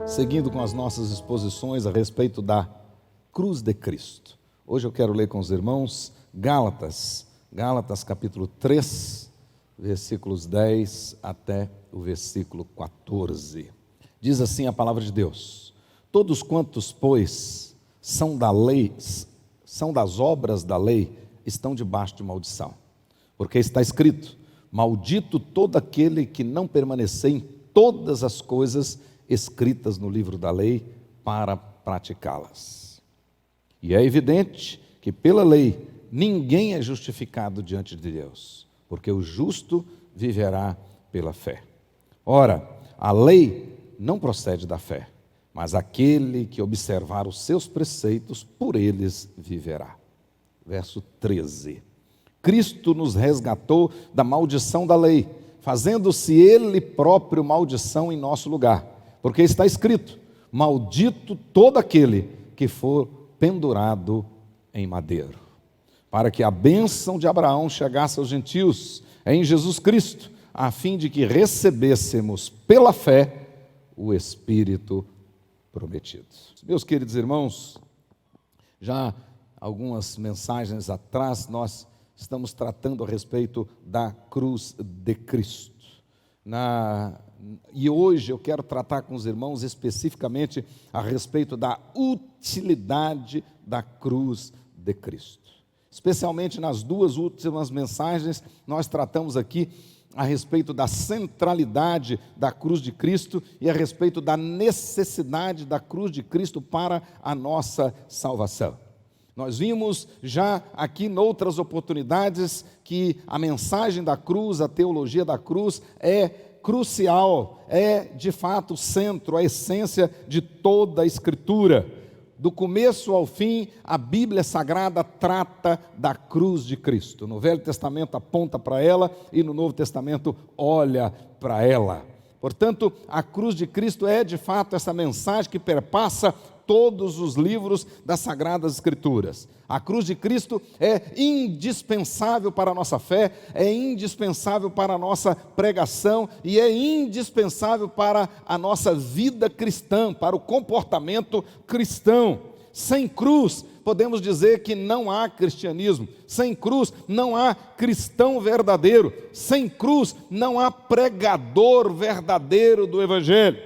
seguindo com as nossas exposições a respeito da cruz de Cristo. Hoje eu quero ler com os irmãos Gálatas capítulo 3, versículos 10 até o versículo 14. Diz assim a palavra de Deus: todos quantos, pois, são da lei, são das obras da lei, estão debaixo de maldição. Porque está escrito: maldito todo aquele que não permanecer em todas as coisas escritas no livro da lei para praticá-las. E é evidente que pela lei ninguém é justificado diante de Deus, porque o justo viverá pela fé. Ora, a lei não procede da fé, mas aquele que observar os seus preceitos, por eles viverá. Verso 13. Cristo nos resgatou da maldição da lei, fazendo-se Ele próprio maldição em nosso lugar, porque está escrito: maldito todo aquele que for pendurado em madeiro, para que a bênção de Abraão chegasse aos gentios em Jesus Cristo, a fim de que recebêssemos pela fé o Espírito prometido. Meus queridos irmãos, já algumas mensagens atrás nós estamos tratando a respeito da cruz de Cristo. E hoje eu quero tratar com os irmãos especificamente a respeito da utilidade da cruz de Cristo. Especialmente nas duas últimas mensagens, nós tratamos aqui a respeito da centralidade da cruz de Cristo e a respeito da necessidade da cruz de Cristo para a nossa salvação. Nós vimos já aqui em outras oportunidades que a mensagem da cruz, a teologia da cruz é crucial, é de fato o centro, a essência de toda a Escritura. Do começo ao fim, a Bíblia Sagrada trata da cruz de Cristo. No Velho Testamento aponta para ela e no Novo Testamento olha para ela. Portanto, a cruz de Cristo é de fato essa mensagem que perpassa todos os livros das Sagradas Escrituras. A cruz de Cristo é indispensável para a nossa fé, é indispensável para a nossa pregação e é indispensável para a nossa vida cristã, para o comportamento cristão. Sem cruz, podemos dizer que não há cristianismo. Sem cruz, não há cristão verdadeiro. Sem cruz, não há pregador verdadeiro do Evangelho.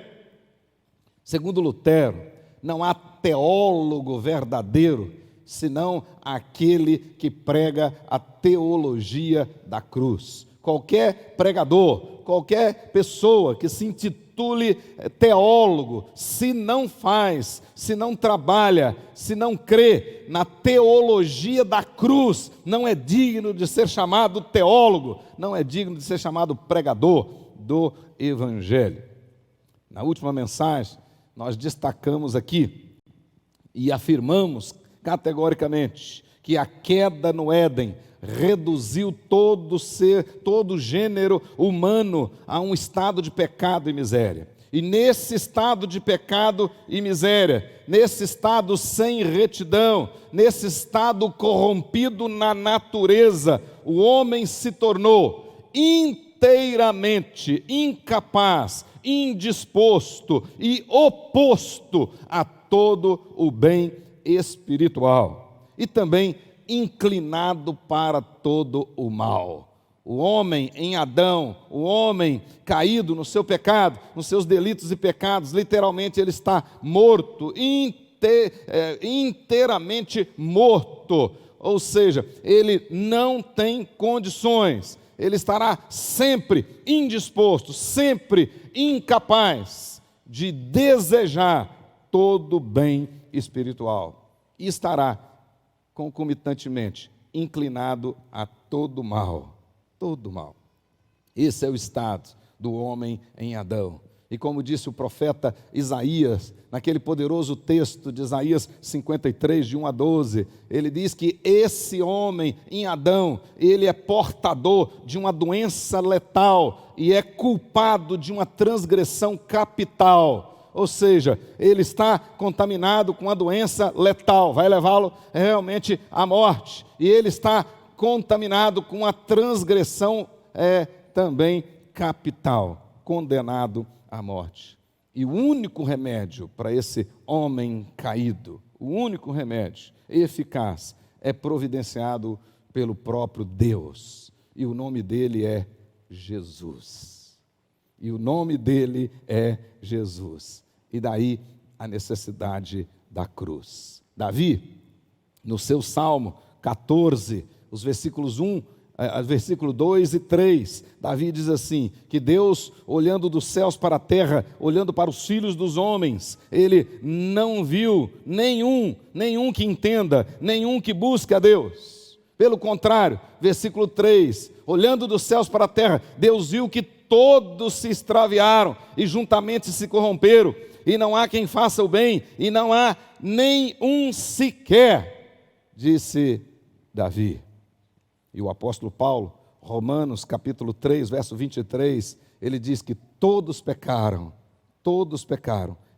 Segundo Lutero, não há teólogo verdadeiro, senão aquele que prega a teologia da cruz. Qualquer pregador, qualquer pessoa que se intitule teólogo, se não faz, se não trabalha, se não crê na teologia da cruz, não é digno de ser chamado teólogo, não é digno de ser chamado pregador do Evangelho. Na última mensagem, nós destacamos aqui e afirmamos categoricamente que a queda no Éden reduziu todo gênero humano a um estado de pecado e miséria. E nesse estado de pecado e miséria, nesse estado sem retidão, nesse estado corrompido na natureza, o homem se tornou inteiramente incapaz, indisposto e oposto a todo o bem espiritual e também inclinado para todo o mal. O homem em Adão, o homem caído no seu pecado, nos seus delitos e pecados, literalmente ele está morto, inteiramente morto, ou seja, ele não tem condições. Ele estará sempre indisposto, sempre incapaz de desejar todo bem espiritual. E estará concomitantemente inclinado a todo mal. Todo mal. Esse é o estado do homem em Adão. E como disse o profeta Isaías, naquele poderoso texto de Isaías 53, de 1 a 12, ele diz que esse homem em Adão, ele é portador de uma doença letal e é culpado de uma transgressão capital. Ou seja, ele está contaminado com uma doença letal, vai levá-lo realmente à morte. E ele está contaminado com uma transgressão também capital, condenado à morte. E o único remédio para esse homem caído, o único remédio eficaz, é providenciado pelo próprio Deus. E o nome dele é Jesus. E o nome dele é Jesus. E daí a necessidade da cruz. Davi, no seu Salmo 14, os versículos 2 e 3, Davi diz assim, que Deus, olhando dos céus para a terra, olhando para os filhos dos homens, ele não viu nenhum que entenda, nenhum que busque a Deus. Pelo contrário, versículo 3, olhando dos céus para a terra, Deus viu que todos se extraviaram e juntamente se corromperam, e não há quem faça o bem, e não há nenhum sequer, disse Davi. E o apóstolo Paulo, Romanos capítulo 3, verso 23, ele diz que todos pecaram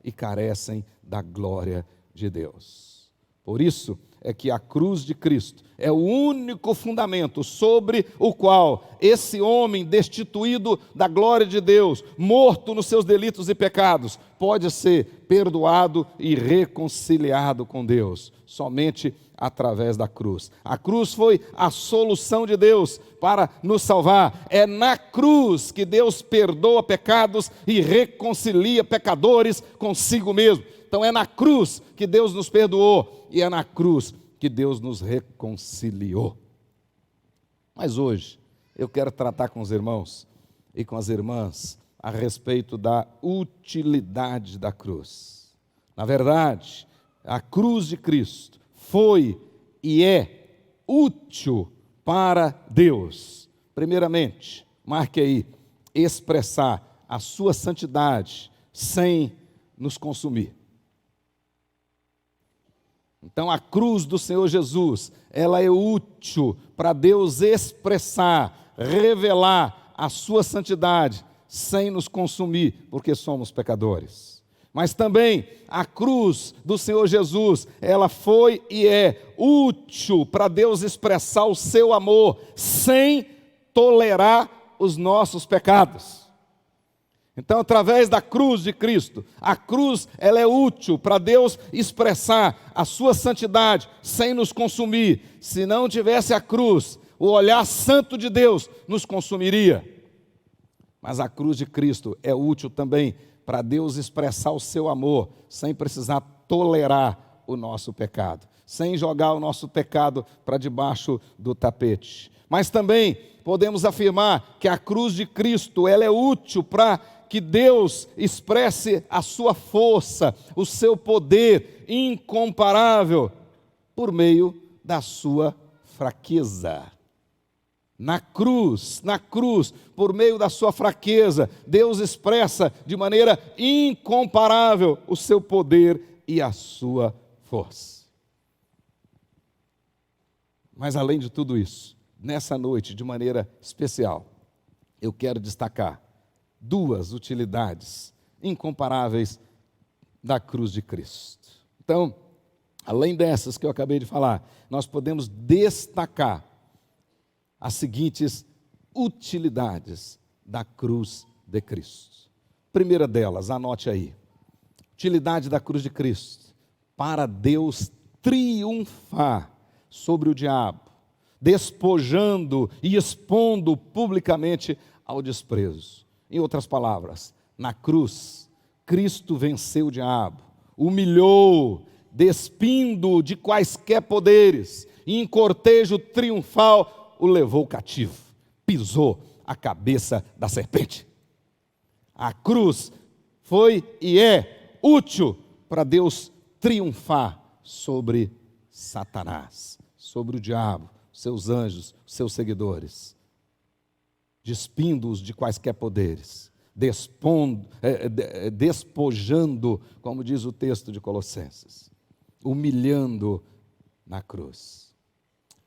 e carecem da glória de Deus. Por isso é que a cruz de Cristo é o único fundamento sobre o qual esse homem destituído da glória de Deus, morto nos seus delitos e pecados, pode ser perdoado e reconciliado com Deus, somente através da cruz. A cruz foi a solução de Deus para nos salvar. É na cruz que Deus perdoa pecados e reconcilia pecadores consigo mesmo. Então é na cruz que Deus nos perdoou e é na cruz que Deus nos reconciliou. Mas hoje eu quero tratar com os irmãos e com as irmãs a respeito da utilidade da cruz. Na verdade, a cruz de Cristo foi e é útil para Deus. Primeiramente, marque aí, expressar a sua santidade sem nos consumir. Então a cruz do Senhor Jesus, ela é útil para Deus expressar, revelar a sua santidade sem nos consumir, porque somos pecadores. Mas também a cruz do Senhor Jesus, ela foi e é útil para Deus expressar o seu amor sem tolerar os nossos pecados. Então, através da cruz de Cristo, a cruz ela é útil para Deus expressar a sua santidade sem nos consumir. Se não tivesse a cruz, o olhar santo de Deus nos consumiria. Mas a cruz de Cristo é útil também para Deus expressar o seu amor, sem precisar tolerar o nosso pecado, sem jogar o nosso pecado para debaixo do tapete. Mas também podemos afirmar que a cruz de Cristo, ela é útil para que Deus expresse a sua força, o seu poder incomparável, por meio da sua fraqueza. Na cruz, por meio da sua fraqueza, Deus expressa de maneira incomparável o seu poder e a sua força. Mas além de tudo isso, nessa noite, de maneira especial, eu quero destacar duas utilidades incomparáveis da cruz de Cristo. Então, além dessas que eu acabei de falar, nós podemos destacar as seguintes utilidades da cruz de Cristo. Primeira delas, anote aí. Utilidade da cruz de Cristo: para Deus triunfar sobre o diabo, despojando e expondo publicamente ao desprezo. Em outras palavras, na cruz, Cristo venceu o diabo, humilhou, despindo de quaisquer poderes, e em cortejo triunfal o levou cativo, pisou a cabeça da serpente. A cruz foi e é útil para Deus triunfar sobre Satanás, sobre o diabo, seus anjos, seus seguidores, despindo-os de quaisquer poderes, despojando, como diz o texto de Colossenses, humilhando na cruz.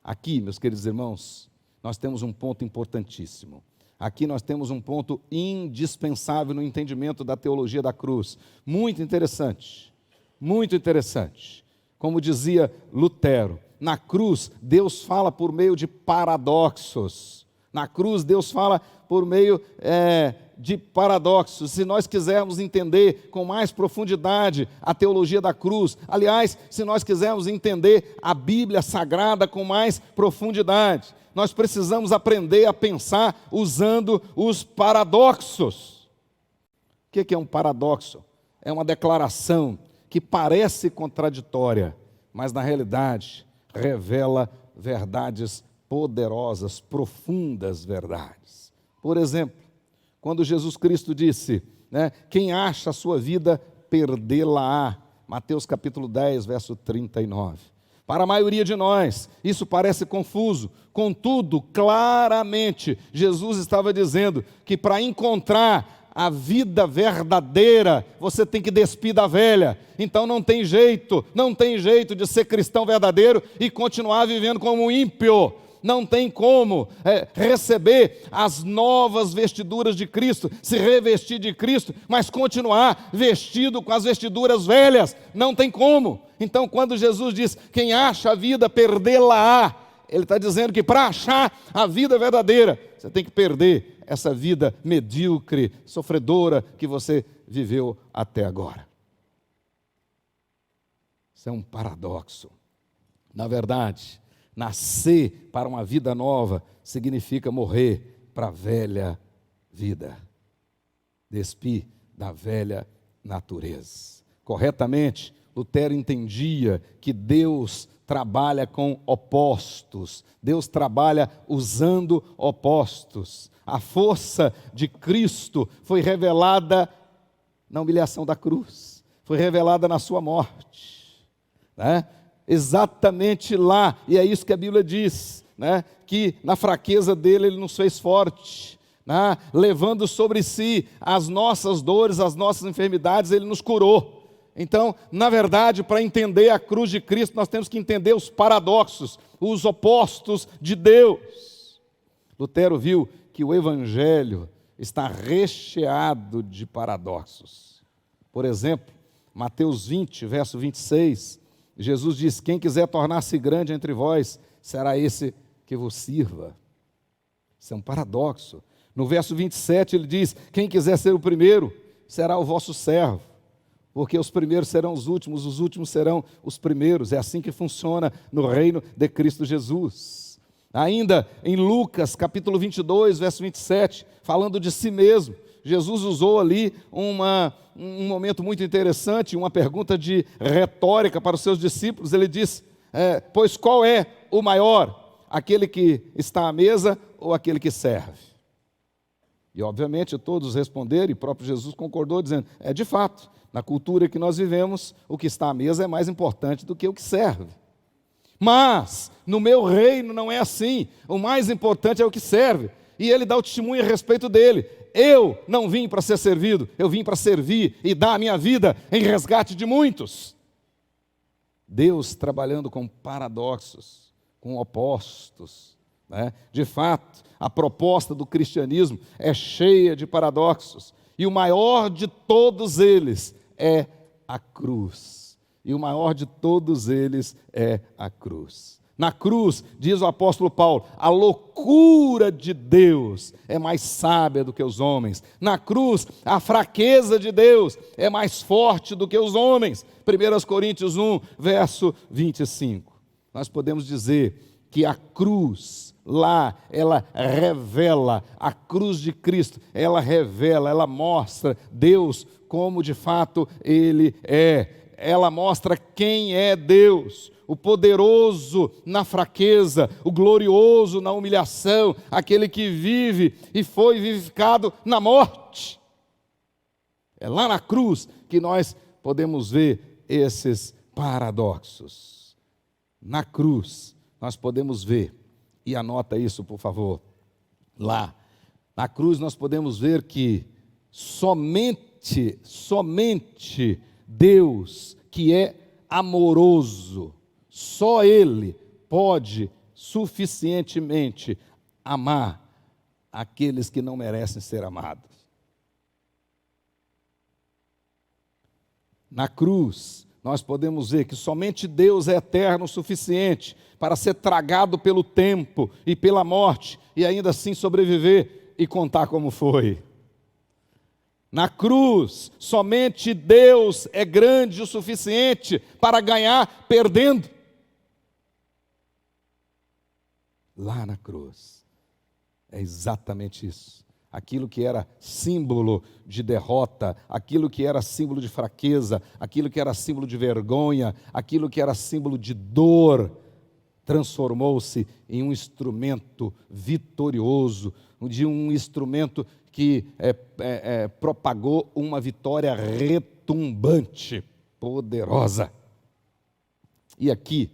Aqui, meus queridos irmãos, nós temos um ponto importantíssimo. Aqui nós temos um ponto indispensável no entendimento da teologia da cruz. Muito interessante, muito interessante. Como dizia Lutero, na cruz Deus fala por meio de paradoxos. Na cruz Deus fala por meio de paradoxos. Se nós quisermos entender com mais profundidade a teologia da cruz, aliás, se nós quisermos entender a Bíblia Sagrada com mais profundidade, nós precisamos aprender a pensar usando os paradoxos. O que é um paradoxo? É uma declaração que parece contraditória, mas na realidade revela verdades poderosas, profundas verdades. Por exemplo, quando Jesus Cristo disse, quem acha a sua vida, perdê-la-á. Mateus capítulo 10, verso 39. Para a maioria de nós, isso parece confuso. Contudo, claramente, Jesus estava dizendo que para encontrar a vida verdadeira, você tem que despir da velha. Então não tem jeito de ser cristão verdadeiro e continuar vivendo como um ímpio. Não tem como receber as novas vestiduras de Cristo, se revestir de Cristo, mas continuar vestido com as vestiduras velhas. Não tem como. Então, quando Jesus diz, quem acha a vida, perdê-la-á, Ele está dizendo que para achar a vida verdadeira, você tem que perder essa vida medíocre, sofredora que você viveu até agora. Isso é um paradoxo. Na verdade, nascer para uma vida nova significa morrer para a velha vida. Despir da velha natureza. Corretamente, Lutero entendia que Deus trabalha com opostos. Deus trabalha usando opostos. A força de Cristo foi revelada na humilhação da cruz. Foi revelada na sua morte. Exatamente lá, e é isso que a Bíblia diz, que na fraqueza dele Ele nos fez forte, levando sobre si as nossas dores, as nossas enfermidades, Ele nos curou. Então, na verdade, para entender a cruz de Cristo, nós temos que entender os paradoxos, os opostos de Deus. Lutero viu que o Evangelho está recheado de paradoxos. Por exemplo, Mateus 20, verso 26, Jesus diz, quem quiser tornar-se grande entre vós, será esse que vos sirva. Isso é um paradoxo. No verso 27 ele diz, quem quiser ser o primeiro, será o vosso servo. Porque os primeiros serão os últimos serão os primeiros. É assim que funciona no reino de Cristo Jesus. Ainda em Lucas, capítulo 22, verso 27, falando de si mesmo, Jesus usou ali um momento muito interessante, uma pergunta de retórica para os seus discípulos. Ele diz, pois qual é o maior? Aquele que está à mesa ou aquele que serve? E obviamente todos responderam, e o próprio Jesus concordou, dizendo, de fato, na cultura que nós vivemos, o que está à mesa é mais importante do que o que serve. Mas, no meu reino não é assim, o mais importante é o que serve. E ele dá o testemunho a respeito dele. Eu não vim para ser servido, eu vim para servir e dar a minha vida em resgate de muitos. Deus trabalhando com paradoxos, com opostos. De fato, a proposta do cristianismo é cheia de paradoxos. E o maior de todos eles é a cruz. E o maior de todos eles é a cruz. Na cruz, diz o apóstolo Paulo, a loucura de Deus é mais sábia do que os homens. Na cruz, a fraqueza de Deus é mais forte do que os homens. 1 Coríntios 1, verso 25. Nós podemos dizer que a cruz, lá, ela revela, a cruz de Cristo, ela revela, ela mostra Deus como de fato Ele é. Ela mostra quem é Deus, o poderoso na fraqueza, o glorioso na humilhação, aquele que vive e foi vivificado na morte. É lá na cruz que nós podemos ver esses paradoxos. Na cruz nós podemos ver, e anota isso por favor, lá, na cruz nós podemos ver que somente Deus, que é amoroso, só Ele pode suficientemente amar aqueles que não merecem ser amados. Na cruz, nós podemos ver que somente Deus é eterno o suficiente para ser tragado pelo tempo e pela morte, e ainda assim sobreviver e contar como foi. Na cruz, somente Deus é grande o suficiente para ganhar perdendo. Lá na cruz, é exatamente isso. Aquilo que era símbolo de derrota, aquilo que era símbolo de fraqueza, aquilo que era símbolo de vergonha, aquilo que era símbolo de dor, transformou-se em um instrumento vitorioso, de um instrumento que propagou uma vitória retumbante, poderosa. E aqui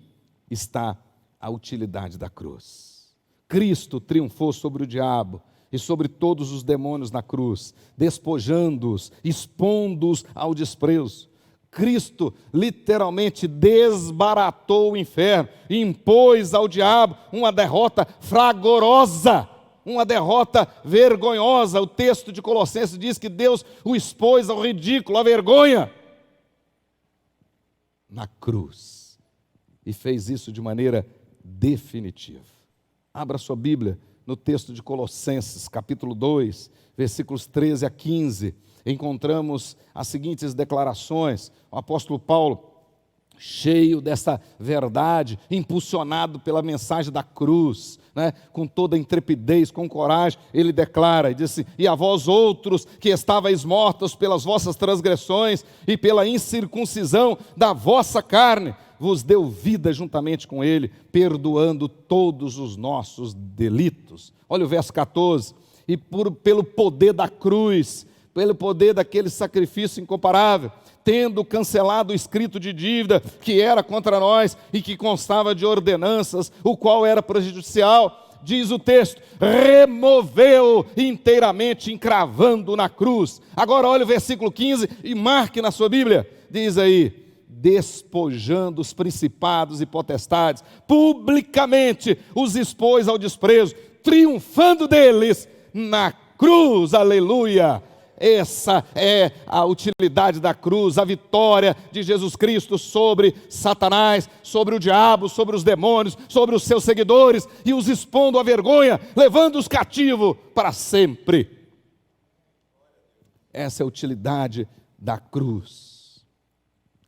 está a utilidade da cruz. Cristo triunfou sobre o diabo e sobre todos os demônios na cruz, despojando-os, expondo-os ao desprezo. Cristo literalmente desbaratou o inferno e impôs ao diabo uma derrota fragorosa, uma derrota vergonhosa. O texto de Colossenses diz que Deus o expôs ao ridículo, à vergonha, na cruz, e fez isso de maneira definitiva. Abra sua Bíblia no texto de Colossenses, capítulo 2, versículos 13 a 15, encontramos as seguintes declarações. O apóstolo Paulo, cheio dessa verdade, impulsionado pela mensagem da cruz, com toda a intrepidez, com coragem, ele declara, e diz assim: e a vós outros que estáveis mortos pelas vossas transgressões e pela incircuncisão da vossa carne, vos deu vida juntamente com ele, perdoando todos os nossos delitos. Olha o verso 14, e pelo poder da cruz, pelo poder daquele sacrifício incomparável, tendo cancelado o escrito de dívida que era contra nós e que constava de ordenanças, o qual era prejudicial, diz o texto, removeu inteiramente, encravando na cruz. Agora olha o versículo 15 e marque na sua Bíblia, diz aí: despojando os principados e potestades, publicamente os expôs ao desprezo, triunfando deles na cruz, aleluia. Essa é a utilidade da cruz, a vitória de Jesus Cristo sobre Satanás, sobre o diabo, sobre os demônios, sobre os seus seguidores, e os expondo à vergonha, levando-os cativos para sempre. Essa é a utilidade da cruz.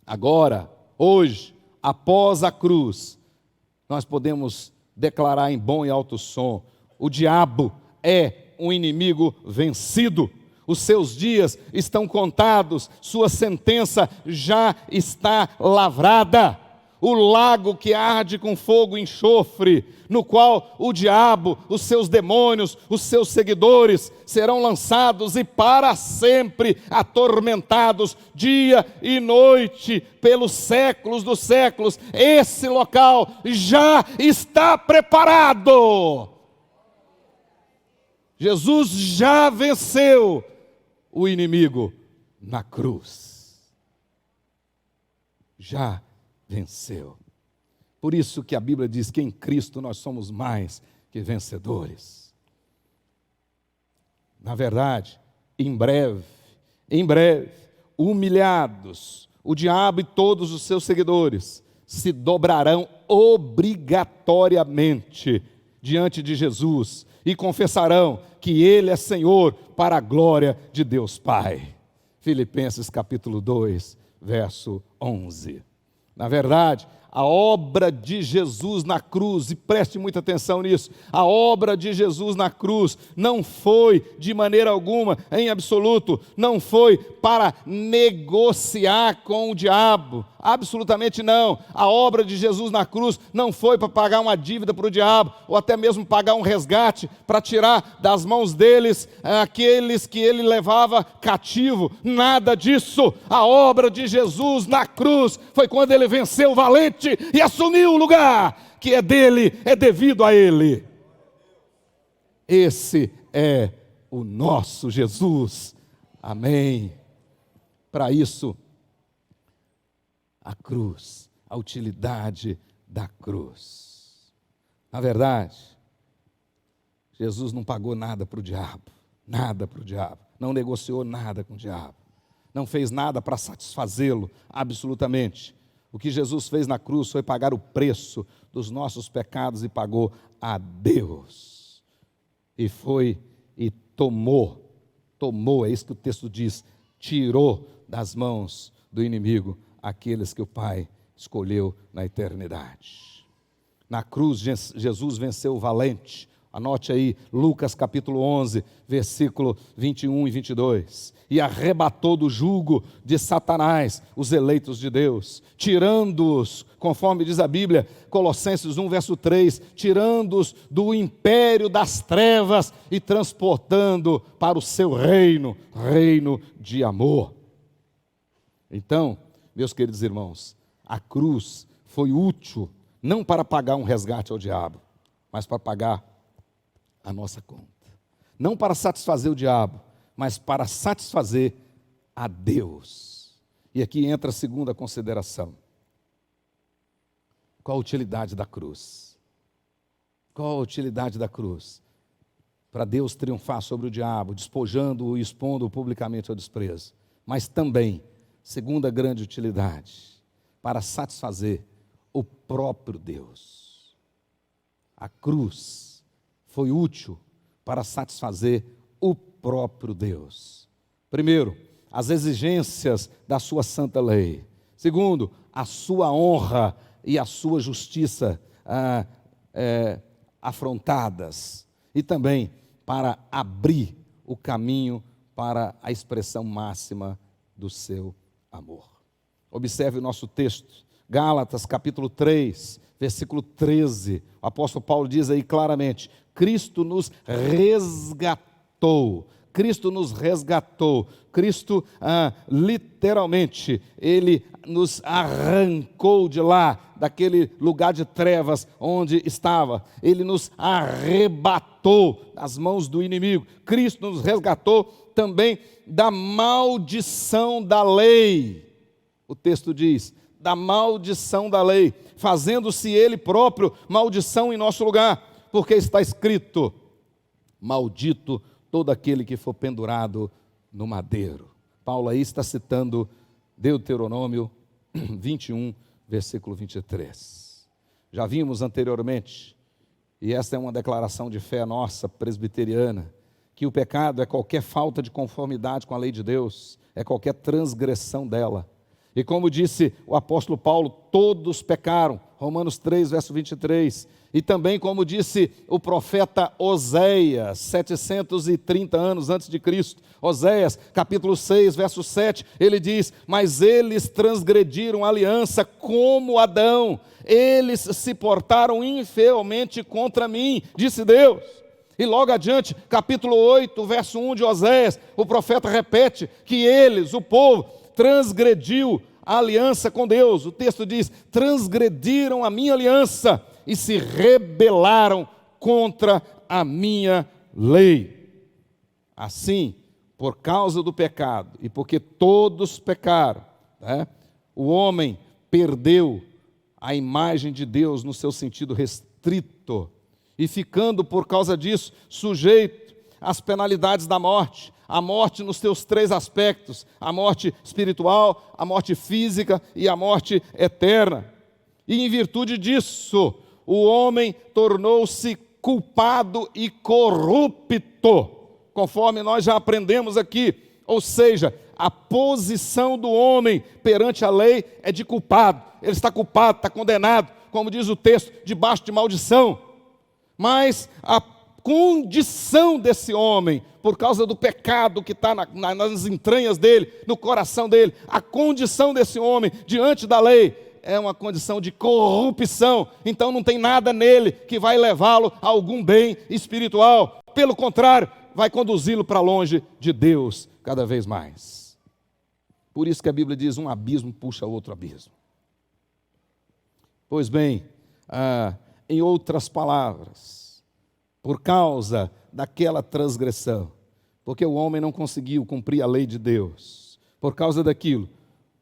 Agora, hoje, após a cruz, nós podemos declarar em bom e alto som: o diabo é um inimigo vencido. Os seus dias estão contados, sua sentença já está lavrada. O lago que arde com fogo e enxofre, no qual o diabo, os seus demônios, os seus seguidores serão lançados e para sempre atormentados dia e noite pelos séculos dos séculos. Esse local já está preparado. Jesus já venceu o inimigo na cruz. Já venceu. Por isso que a Bíblia diz que em Cristo nós somos mais que vencedores. Na verdade, em breve, humilhados, o diabo e todos os seus seguidores se dobrarão obrigatoriamente diante de Jesus e confessarão que Ele é Senhor para a glória de Deus Pai. Filipenses capítulo 2, verso 11. Na verdade, a obra de Jesus na cruz, e preste muita atenção nisso, a obra de Jesus na cruz não foi de maneira alguma, em absoluto, não foi para negociar com o diabo, absolutamente não. A obra de Jesus na cruz não foi para pagar uma dívida para o diabo, ou até mesmo pagar um resgate para tirar das mãos deles aqueles que ele levava cativo, nada disso. A obra de Jesus na cruz foi quando ele venceu o valente e assumiu o lugar que é dele, é devido a ele. Esse é o nosso Jesus, amém. Para isso, a cruz, a utilidade da cruz. Na verdade, Jesus não pagou nada para o diabo, não negociou nada com o diabo, não fez nada para satisfazê-lo, absolutamente. O que Jesus fez na cruz foi pagar o preço dos nossos pecados e pagou a Deus. E tomou tomou, é isso que o texto diz, tirou das mãos do inimigo aqueles que o Pai escolheu na eternidade. Na cruz, Jesus venceu o valente. Anote aí, Lucas capítulo 11, versículo 21 e 22. E arrebatou do jugo de Satanás os eleitos de Deus, tirando-os, conforme diz a Bíblia, Colossenses 1, verso 3, tirando-os do império das trevas e transportando para o seu reino, reino de amor. Então, meus queridos irmãos, a cruz foi útil, não para pagar um resgate ao diabo, mas para pagar a nossa conta. Não para satisfazer o diabo, mas para satisfazer a Deus. E aqui entra a segunda consideração. Qual a utilidade da cruz? Qual a utilidade da cruz? Para Deus triunfar sobre o diabo, despojando-o e expondo-o publicamente ao desprezo. Mas também, segunda grande utilidade, para satisfazer o próprio Deus. A cruz foi útil para satisfazer o próprio Deus. Primeiro, as exigências da sua santa lei. Segundo, a sua honra e a sua justiça afrontadas. E também para abrir o caminho para a expressão máxima do seu amor. Observe o nosso texto, Gálatas capítulo 3, versículo 13. O apóstolo Paulo diz aí claramente: Cristo nos resgatou. Cristo nos resgatou. Cristo, literalmente, Ele nos arrancou de lá, daquele lugar de trevas onde estava. Ele nos arrebatou das mãos do inimigo. Cristo nos resgatou também da maldição da lei. O texto diz, da maldição da lei, fazendo-se Ele próprio maldição em nosso lugar, porque está escrito: maldito todo aquele que for pendurado no madeiro. Paulo aí está citando Deuteronômio 21, versículo 23. Já vimos anteriormente, e esta é uma declaração de fé nossa, presbiteriana, que o pecado é qualquer falta de conformidade com a lei de Deus, é qualquer transgressão dela. E como disse o apóstolo Paulo, todos pecaram, Romanos 3, verso 23. E também como disse o profeta Oséias, 730 anos antes de Cristo, Oséias, capítulo 6, verso 7, ele diz: mas eles transgrediram a aliança como Adão, eles se portaram infielmente contra mim, disse Deus. E logo adiante, capítulo 8, verso 1 de Oséias, o profeta repete que eles, o povo, transgrediu a aliança com Deus. O texto diz: transgrediram a minha aliança e se rebelaram contra a minha lei. Assim, por causa do pecado e porque todos pecaram, o homem perdeu a imagem de Deus no seu sentido restrito e ficando por causa disso sujeito às penalidades da morte. A morte nos seus três aspectos: a morte espiritual, a morte física e a morte eterna. E em virtude disso, o homem tornou-se culpado e corrupto, conforme nós já aprendemos aqui. Ou seja, a posição do homem perante a lei é de culpado. Ele está culpado, está condenado, como diz o texto, debaixo de maldição. Mas a condição desse homem, por causa do pecado que está nas entranhas dele, no coração dele, a condição desse homem diante da lei é uma condição de corrupção. Então não tem nada nele que vai levá-lo a algum bem espiritual. Pelo contrário, vai conduzi-lo para longe de Deus cada vez mais. Por isso que a Bíblia diz: um abismo puxa outro abismo. Pois bem, em outras palavras, por causa daquela transgressão, porque o homem não conseguiu cumprir a lei de Deus, por causa daquilo,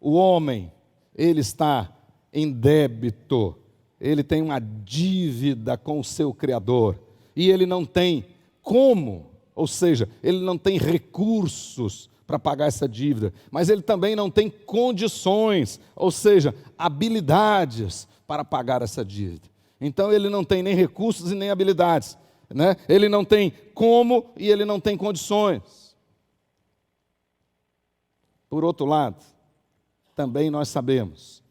o homem, ele está em débito, ele tem uma dívida com o seu Criador, e ele não tem como, ou seja, ele não tem recursos para pagar essa dívida, mas ele também não tem condições, ou seja, habilidades para pagar essa dívida. Então ele não tem nem recursos e nem habilidades, ele não tem como e ele não tem condições. Por outro lado, também nós sabemos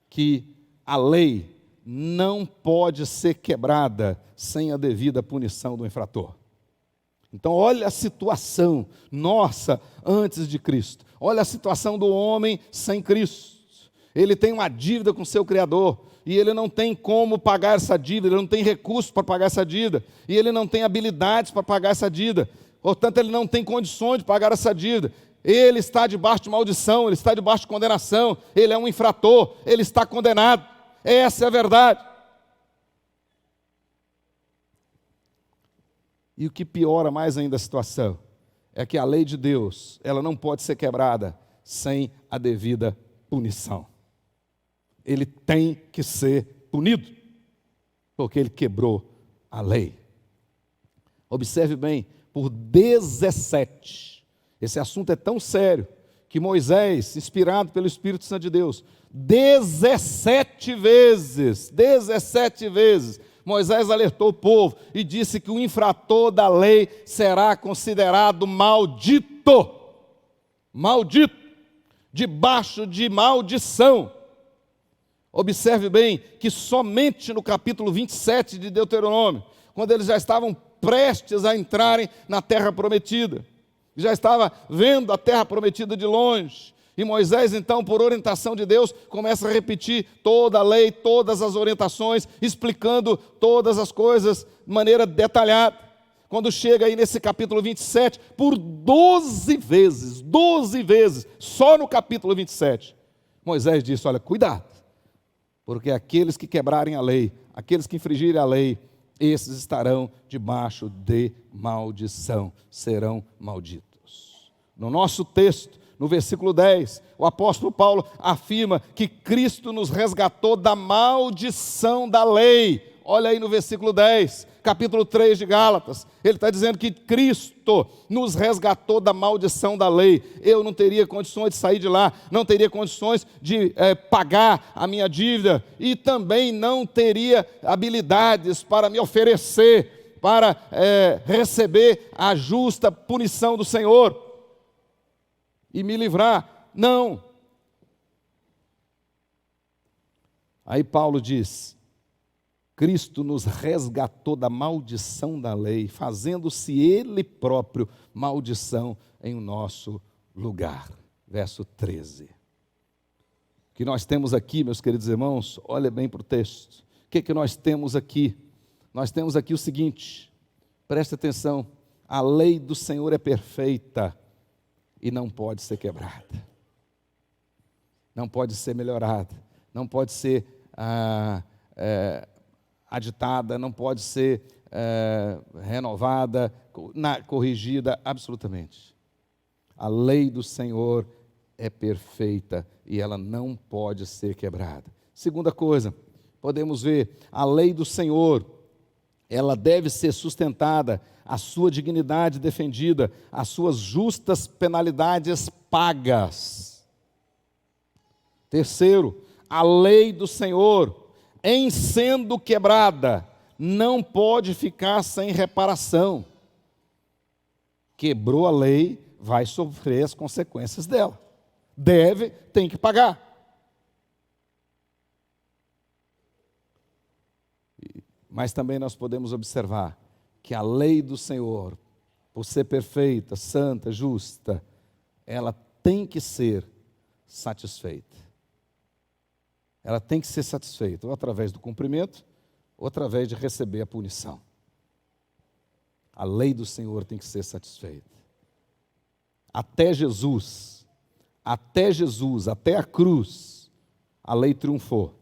que a lei não pode ser quebrada sem a devida punição do infrator. Então, olha a situação nossa antes de Cristo. Olha a situação do homem sem Cristo. Ele tem uma dívida com seu Criador, e ele não tem como pagar essa dívida, ele não tem recursos para pagar essa dívida, e ele não tem habilidades para pagar essa dívida. Portanto, ele não tem condições de pagar essa dívida. Ele está debaixo de maldição, ele está debaixo de condenação, ele é um infrator, ele está condenado. Essa é a verdade. E o que piora mais ainda a situação é que a lei de Deus, ela não pode ser quebrada sem a devida punição. Ele tem que ser punido, porque ele quebrou a lei. Observe bem, por 17, esse assunto é tão sério, que Moisés, inspirado pelo Espírito Santo de Deus, 17 vezes, Moisés alertou o povo e disse que o infrator da lei será considerado maldito, debaixo de maldição. Observe bem que somente no capítulo 27 de Deuteronômio, quando eles já estavam prestes a entrarem na terra prometida, já estava vendo a terra prometida de longe, e Moisés então, por orientação de Deus, começa a repetir toda a lei, todas as orientações, explicando todas as coisas de maneira detalhada. Quando chega aí nesse capítulo 27, por 12 vezes, só no capítulo 27, Moisés disse, olha, cuidado, porque aqueles que quebrarem a lei, aqueles que infringirem a lei, esses estarão debaixo de maldição, serão malditos. No nosso texto, no versículo 10, o apóstolo Paulo afirma que Cristo nos resgatou da maldição da lei. Olha aí no versículo 10, capítulo 3 de Gálatas, ele está dizendo que Cristo nos resgatou da maldição da lei. Eu não teria condições de sair de lá, não teria condições de pagar a minha dívida, e também não teria habilidades para me oferecer, para receber a justa punição do Senhor e me livrar. Não. Aí Paulo diz, Cristo nos resgatou da maldição da lei, fazendo-se Ele próprio maldição em nosso lugar. Verso 13. O que nós temos aqui, meus queridos irmãos, olha bem para o texto. O que nós temos aqui? Nós temos aqui o seguinte, preste atenção, a lei do Senhor é perfeita e não pode ser quebrada. Não pode ser melhorada, não pode ser aditada, não pode ser renovada, corrigida, absolutamente. A lei do Senhor é perfeita e ela não pode ser quebrada. Segunda coisa, podemos ver, a lei do Senhor, ela deve ser sustentada, a sua dignidade defendida, as suas justas penalidades pagas. Terceiro, a lei do Senhor, em sendo quebrada, não pode ficar sem reparação. Quebrou a lei, vai sofrer as consequências dela. Tem que pagar. Mas também nós podemos observar que a lei do Senhor, por ser perfeita, santa, justa, ela tem que ser satisfeita. Ela tem que ser satisfeita, ou através do cumprimento, ou através de receber a punição. A lei do Senhor tem que ser satisfeita. Até Jesus, até a cruz, a lei triunfou.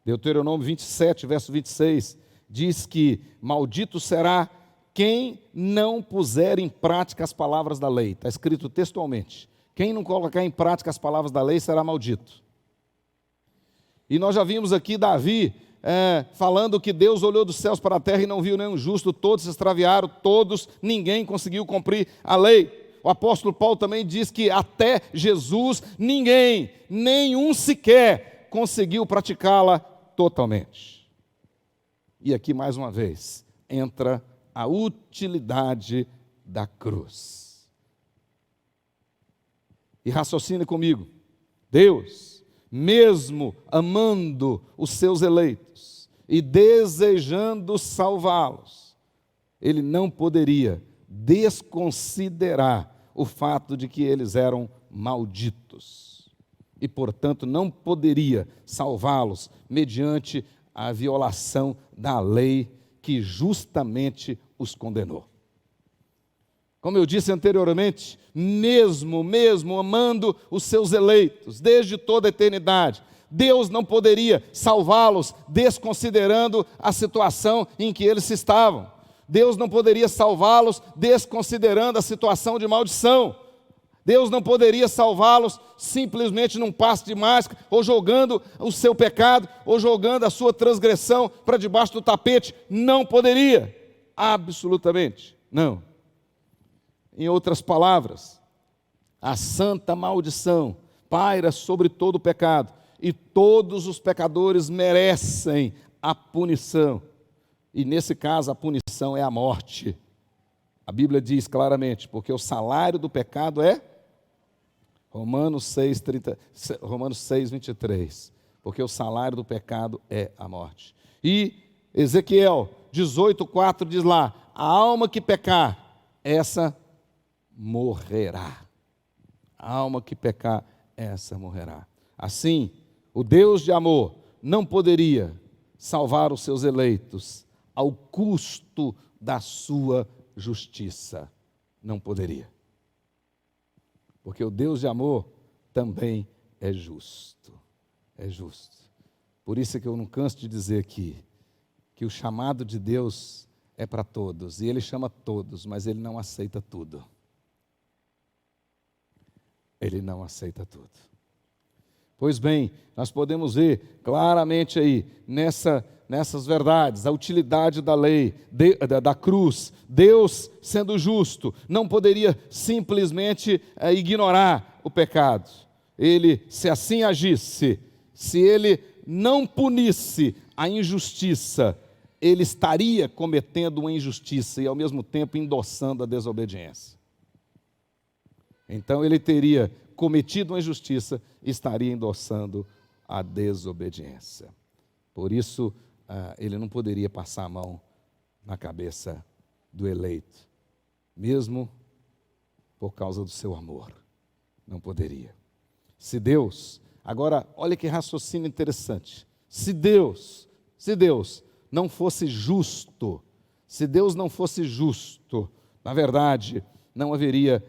Deuteronômio 27, verso 26, diz que maldito será quem não puser em prática as palavras da lei. Está escrito textualmente. Quem não colocar em prática as palavras da lei será maldito. E nós já vimos aqui Davi falando que Deus olhou dos céus para a terra e não viu nenhum justo, todos se extraviaram, ninguém conseguiu cumprir a lei. O apóstolo Paulo também diz que até Jesus, nenhum sequer conseguiu praticá-la totalmente. E aqui mais uma vez, entra a utilidade da cruz. E raciocine comigo. Deus, mesmo amando os seus eleitos e desejando salvá-los, Ele não poderia desconsiderar o fato de que eles eram malditos. E, portanto, não poderia salvá-los mediante a violação da lei que justamente os condenou. Como eu disse anteriormente, mesmo amando os seus eleitos, desde toda a eternidade, Deus não poderia salvá-los desconsiderando a situação em que eles estavam. Deus não poderia salvá-los desconsiderando a situação de maldição. Deus não poderia salvá-los simplesmente num passe de mágica, ou jogando o seu pecado, ou jogando a sua transgressão para debaixo do tapete. Não poderia, absolutamente não. Em outras palavras, a santa maldição paira sobre todo o pecado, e todos os pecadores merecem a punição. E nesse caso a punição é a morte. A Bíblia diz claramente, porque o salário do pecado é Romanos 6, 23, porque o salário do pecado é a morte. E Ezequiel 18:4 diz lá, a alma que pecar, essa morrerá. A alma que pecar, essa morrerá. Assim, o Deus de amor não poderia salvar os seus eleitos ao custo da sua justiça. Não poderia. Porque o Deus de amor também é justo. É justo. Por isso é que eu não canso de dizer aqui, que o chamado de Deus é para todos. E Ele chama todos, mas Ele não aceita tudo. Ele não aceita tudo. Pois bem, nós podemos ver claramente aí, nessas verdades, a utilidade da lei, da cruz. Deus, sendo justo, não poderia simplesmente ignorar o pecado. Ele, se assim agisse, se Ele não punisse a injustiça, Ele estaria cometendo uma injustiça e ao mesmo tempo endossando a desobediência. Então Ele teria cometido uma injustiça e estaria endossando a desobediência. Por isso, Ele não poderia passar a mão na cabeça do eleito, mesmo por causa do seu amor. Não poderia. Se Deus, agora olha que raciocínio interessante, se Deus não fosse justo, na verdade, não haveria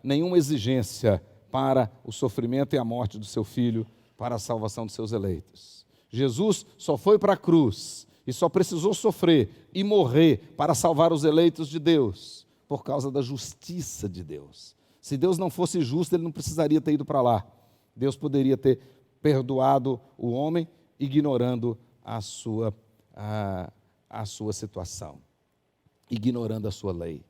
nenhuma exigência para o sofrimento e a morte do seu filho, para a salvação dos seus eleitos. Jesus só foi para a cruz e só precisou sofrer e morrer para salvar os eleitos de Deus, por causa da justiça de Deus. Se Deus não fosse justo, Ele não precisaria ter ido para lá. Deus poderia ter perdoado o homem, ignorando a sua situação, ignorando a sua lei.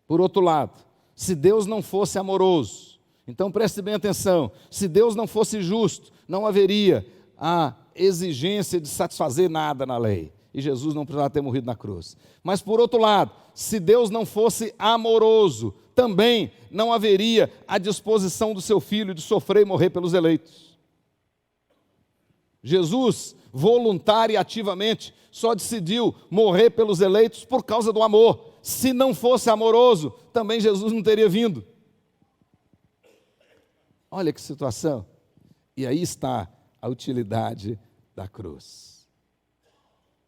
Por outro lado, se Deus não fosse amoroso, então preste bem atenção, se Deus não fosse justo, não haveria a exigência de satisfazer nada na lei, e Jesus não precisava ter morrido na cruz. Mas por outro lado, se Deus não fosse amoroso, também não haveria a disposição do seu filho de sofrer e morrer pelos eleitos. Jesus, voluntária e ativamente, só decidiu morrer pelos eleitos por causa do amor. Se não fosse amoroso, também Jesus não teria vindo. Olha que situação. E aí está a utilidade da cruz.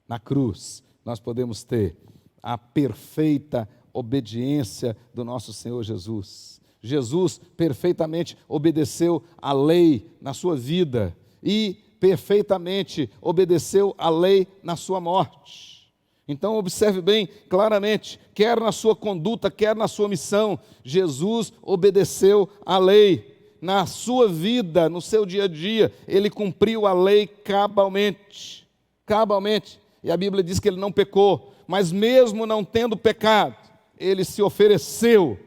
Na cruz, nós podemos ter a perfeita obediência do nosso Senhor Jesus. Jesus perfeitamente obedeceu à lei na sua vida e perfeitamente obedeceu à lei na sua morte. Então observe bem claramente, quer na sua conduta, quer na sua missão, Jesus obedeceu à lei. Na sua vida, no seu dia a dia, Ele cumpriu a lei cabalmente. Cabalmente. E a Bíblia diz que Ele não pecou, mas mesmo não tendo pecado, Ele se ofereceu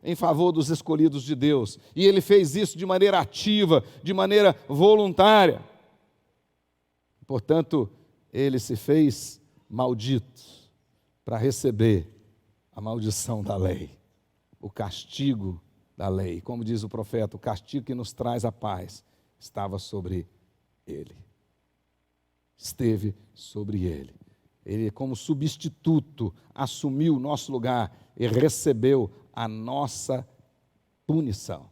em favor dos escolhidos de Deus. E Ele fez isso de maneira ativa, de maneira voluntária. Portanto, Ele se fez maldito para receber a maldição da lei, o castigo da lei. Como diz o profeta, o castigo que nos traz a paz estava sobre ele. Esteve sobre ele. Ele, como substituto, assumiu o nosso lugar e recebeu a nossa punição.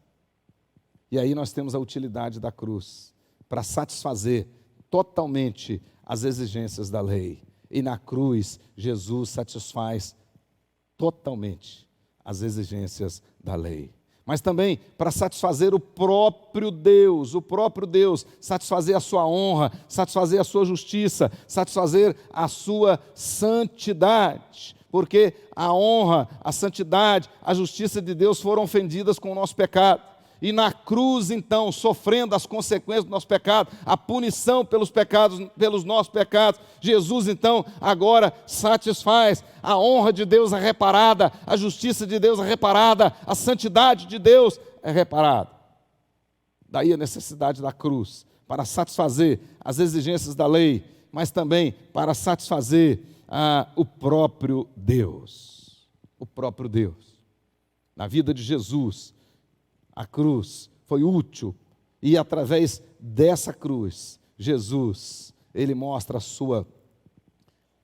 E aí nós temos a utilidade da cruz para satisfazer totalmente as exigências da lei. E na cruz, Jesus satisfaz totalmente as exigências da lei. Mas também para satisfazer o próprio Deus, satisfazer a sua honra, satisfazer a sua justiça, satisfazer a sua santidade. Porque a honra, a santidade, a justiça de Deus foram ofendidas com o nosso pecado. E na cruz, então, sofrendo as consequências do nosso pecado, a punição pelos nossos pecados, Jesus, então, agora satisfaz. A honra de Deus é reparada, a justiça de Deus é reparada, a santidade de Deus é reparada. Daí a necessidade da cruz, para satisfazer as exigências da lei, mas também para satisfazer o próprio Deus. O próprio Deus. Na vida de Jesus, a cruz foi útil e através dessa cruz, Jesus, ele mostra a sua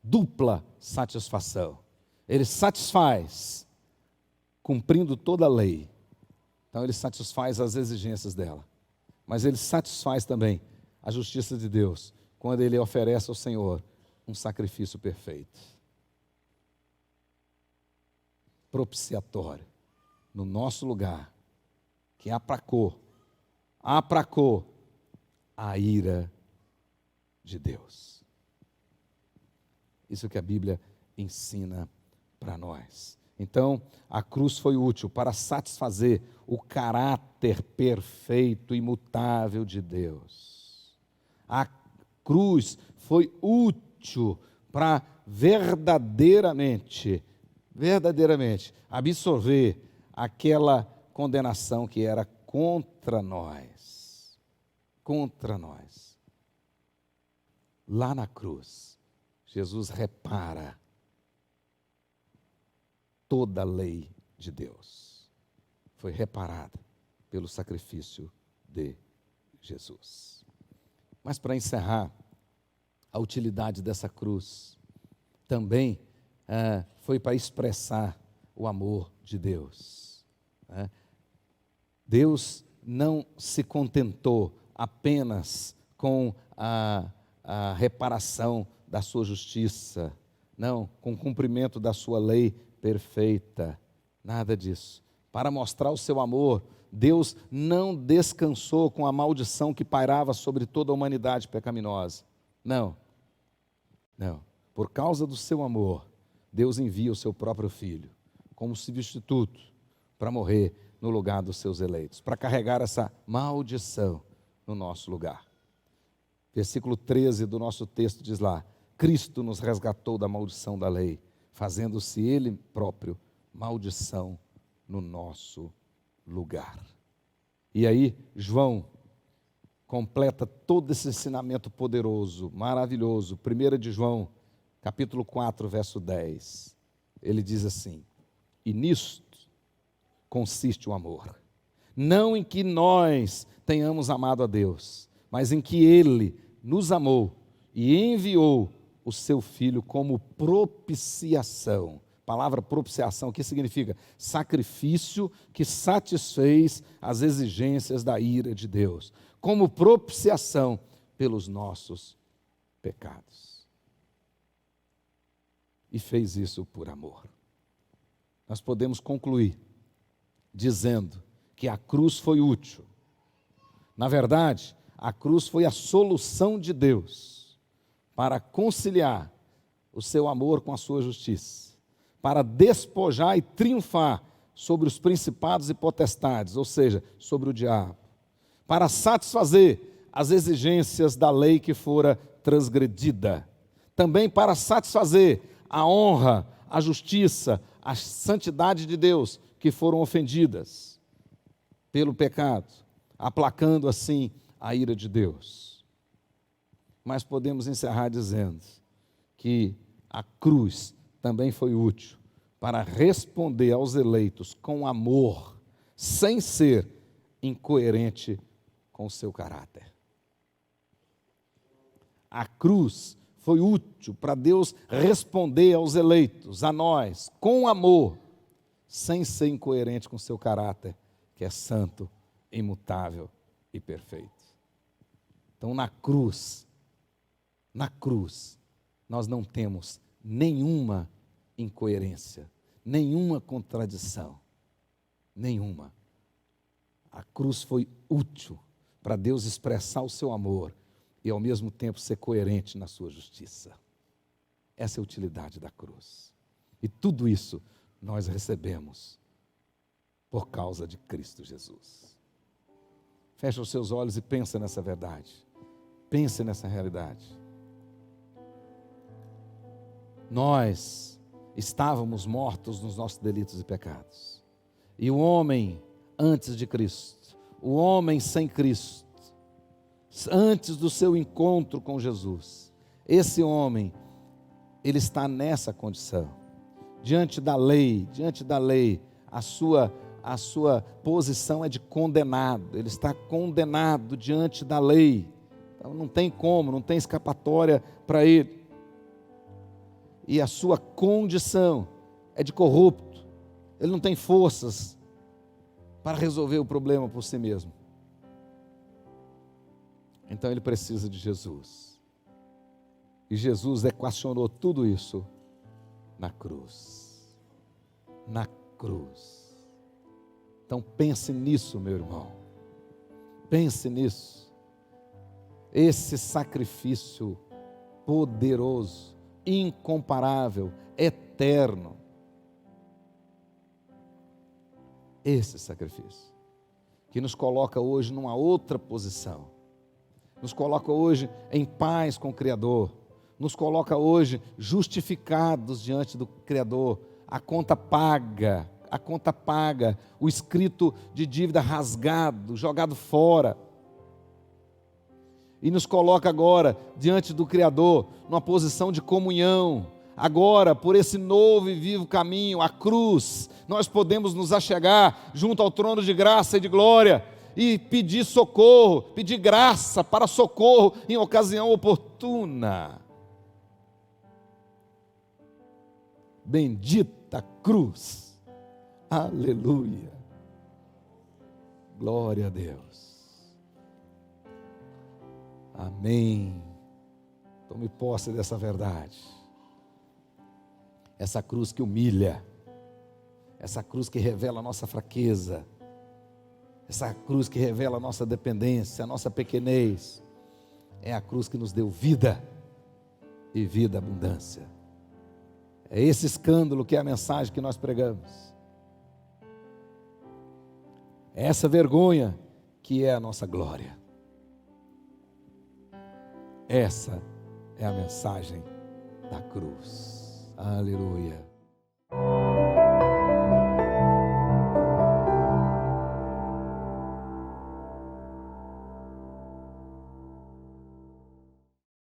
dupla satisfação. Ele satisfaz cumprindo toda a lei. Então ele satisfaz as exigências dela. Mas ele satisfaz também a justiça de Deus quando ele oferece ao Senhor um sacrifício perfeito. Propiciatório no nosso lugar, que aplacou a ira de Deus. Isso que a Bíblia ensina para nós. Então, a cruz foi útil para satisfazer o caráter perfeito e imutável de Deus. A cruz foi útil para verdadeiramente absorver aquela condenação que era contra nós. Contra nós. Lá na cruz, Jesus repara toda a lei de Deus. Foi reparada pelo sacrifício de Jesus. Mas para encerrar, a utilidade dessa cruz também foi para expressar o amor de Deus. Deus não se contentou apenas com a reparação da sua justiça, não, com o cumprimento da sua lei perfeita, nada disso. Para mostrar o seu amor, Deus não descansou com a maldição que pairava sobre toda a humanidade pecaminosa. Não. Por causa do seu amor, Deus envia o seu próprio Filho como substituto para morrer no lugar dos seus eleitos, para carregar essa maldição no nosso lugar. Versículo 13 do nosso texto diz lá: Cristo nos resgatou da maldição da lei, fazendo-se Ele próprio maldição no nosso lugar. E aí, João completa todo esse ensinamento poderoso, maravilhoso. 1 de João, capítulo 4, verso 10. Ele diz assim: e nisto consiste o amor. Não em que nós tenhamos amado a Deus, mas em que Ele nos amou e enviou o seu Filho como propiciação. Palavra propiciação, o que significa? Sacrifício que satisfez as exigências da ira de Deus. Como propiciação pelos nossos pecados. E fez isso por amor. Nós podemos concluir dizendo que a cruz foi útil. Na verdade, a cruz foi a solução de Deus para conciliar o seu amor com a sua justiça, para despojar e triunfar sobre os principados e potestades, ou seja, sobre o diabo, para satisfazer as exigências da lei que fora transgredida, também para satisfazer a honra, a justiça, a santidade de Deus que foram ofendidas pelo pecado, aplacando assim a ira de Deus. Mas podemos encerrar dizendo que a cruz também foi útil para responder aos eleitos com amor, sem ser incoerente com o seu caráter. A cruz foi útil para Deus responder aos eleitos, a nós, com amor, sem ser incoerente com o seu caráter, que é santo, imutável e perfeito. Então, na cruz, nós não temos nenhuma incoerência, nenhuma contradição, nenhuma. A cruz foi útil para Deus expressar o seu amor e ao mesmo tempo ser coerente na sua justiça. Essa é a utilidade da cruz. E tudo isso nós recebemos por causa de Cristo Jesus. Fecha os seus olhos e pensa nessa verdade. Pense nessa realidade. Nós estávamos mortos nos nossos delitos e pecados. E o homem antes de Cristo, o homem sem Cristo, antes do seu encontro com Jesus, esse homem, ele está nessa condição. Diante da lei, a sua posição é de condenado. Ele está condenado diante da lei. Então não tem como, não tem escapatória para ele. E a sua condição é de corrupto. Ele não tem forças para resolver o problema por si mesmo. Então ele precisa de Jesus. E Jesus equacionou tudo isso na cruz. Na cruz. Então pense nisso, meu irmão. Pense nisso. Esse sacrifício poderoso, incomparável, eterno. Esse sacrifício que nos coloca hoje numa outra posição. Nos coloca hoje em paz com o Criador. Nos coloca hoje justificados diante do Criador. A conta paga, o escrito de dívida rasgado, jogado fora. E nos coloca agora diante do Criador, numa posição de comunhão. Agora, por esse novo e vivo caminho, a cruz, nós podemos nos achegar junto ao trono de graça e de glória e pedir socorro, pedir graça para socorro em ocasião oportuna. Bendita cruz. Aleluia. Glória a Deus. Amém. Tome posse dessa verdade. Essa cruz que humilha. Essa cruz que revela a nossa fraqueza. Essa cruz que revela a nossa dependência, a nossa pequenez. É a cruz que nos deu vida e vida abundância. É esse escândalo que é a mensagem que nós pregamos. É essa vergonha que é a nossa glória. Essa é a mensagem da cruz. Aleluia.